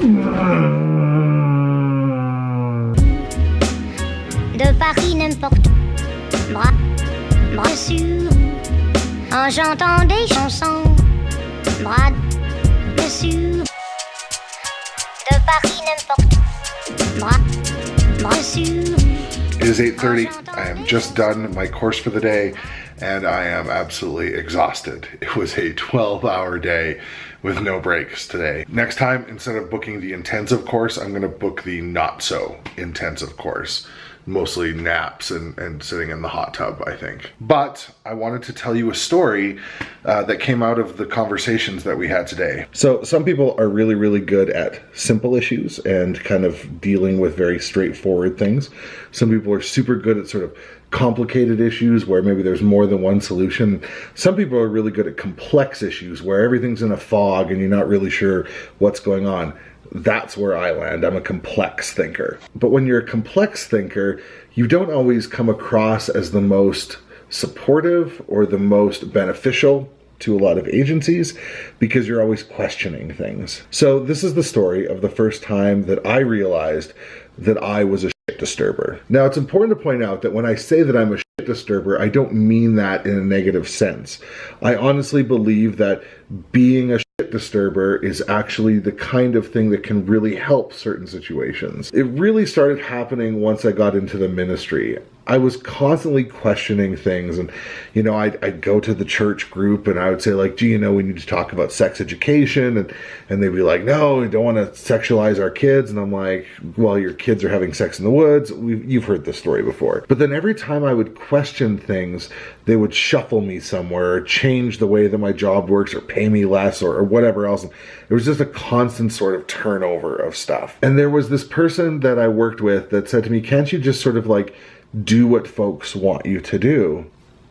De Paris n'importe où, bras dessus, en chantant des chansons, bras dessus. De Paris n'importe où, bras dessus. It is 8:30. I am just done my course for the day and I am absolutely exhausted. It was a 12-hour day with no breaks today. Next time, instead of booking the intensive course, I'm gonna book the not so intensive course. Mostly naps and sitting in the hot tub, I think. But I wanted to tell you a story that came out of the conversations that we had today. So some people are really, really good at simple issues and kind of dealing with very straightforward things. Some people are super good at sort of complicated issues where maybe there's more than one solution. Some people are really good at complex issues where everything's in a fog and you're not really sure what's going on. That's where I land. I'm a complex thinker. But when you're a complex thinker, you don't always come across as the most supportive or the most beneficial to a lot of agencies because you're always questioning things. So this is the story of the first time that I realized that I was a shit disturber. Now it's important to point out that when I say that I'm a shit disturber, I don't mean that in a negative sense. I honestly believe that being a shit disturber is actually the kind of thing that can really help certain situations. It really started happening once I got into the ministry. I was constantly questioning things and, you know, I'd go to the church group and I would say like, gee, you know, we need to talk about sex education and they'd be like, no, we don't want to sexualize our kids. And I'm like, well, your kids are having sex in the woods. You've heard this story before. But then every time I would question things, they would shuffle me somewhere or change the way that my job works or pay me less or whatever else. It was just a constant sort of turnover of stuff. And there was this person that I worked with that said to me, can't you just sort of like do what folks want you to do?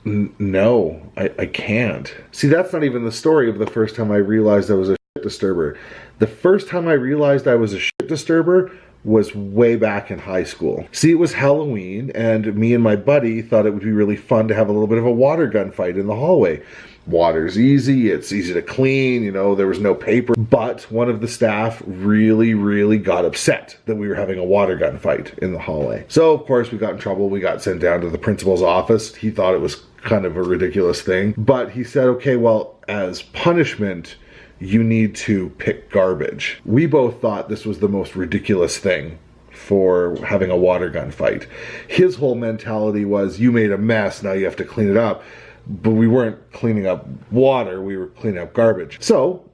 No, I can't. See, that's not even the story of the first time I realized I was a shit disturber. The first time I realized I was a shit disturber was way back in high school. See, it was Halloween and me and my buddy thought it would be really fun to have a little bit of a water gun fight in the hallway. Water's easy, it's easy to clean, you know, there was no paper. But one of the staff really got upset that we were having a water gun fight in the hallway. So of course we got in trouble, we got sent down to the principal's office. He thought it was kind of a ridiculous thing. But he said, okay, well, as punishment, you need to pick garbage. We both thought this was the most ridiculous thing for having a water gun fight. His whole mentality was, you made a mess, now you have to clean it up. But we weren't cleaning up water, we were cleaning up garbage. So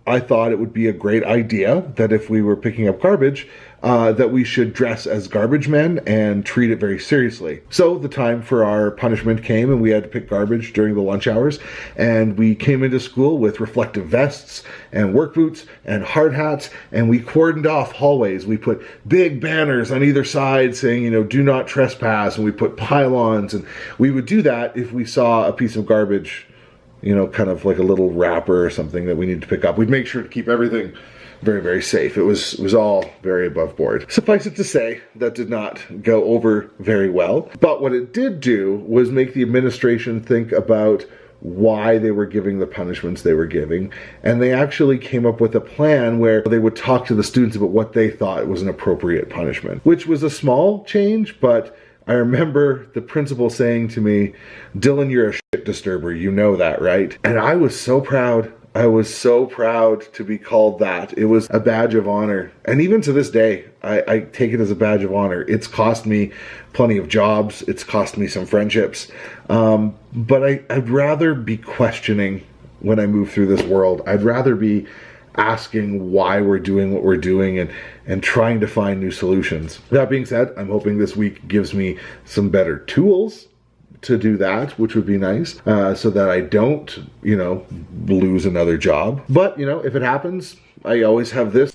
I thought it would be a great idea that if we were picking up garbage, that we should dress as garbage men and treat it very seriously. So the time for our punishment came and we had to pick garbage during the lunch hours, and we came into school with reflective vests and work boots and hard hats, and we cordoned off hallways. We put big banners on either side saying, you know, do not trespass, and we put pylons, and we would do that if we saw a piece of garbage, you know, kind of like a little wrapper or something that we needed to pick up. We'd make sure to keep everything very safe. It was all very above board. Suffice it to say, that did not go over very well. But what it did do was make the administration think about why they were giving the punishments they were giving. And they actually came up with a plan where they would talk to the students about what they thought was an appropriate punishment, which was a small change, but I remember the principal saying to me, Dylan, you're a shit disturber, you know that, right? And I was so proud. I was so proud to be called that. It was a badge of honor. And even to this day, I take it as a badge of honor. It's cost me plenty of jobs. It's cost me some friendships. But I'd rather be questioning when I move through this world. I'd rather be asking why we're doing what we're doing and trying to find new solutions. That being said, I'm hoping this week gives me some better tools to do that, which would be nice, so that I don't, you know, lose another job. But, you know, if it happens, I always have this.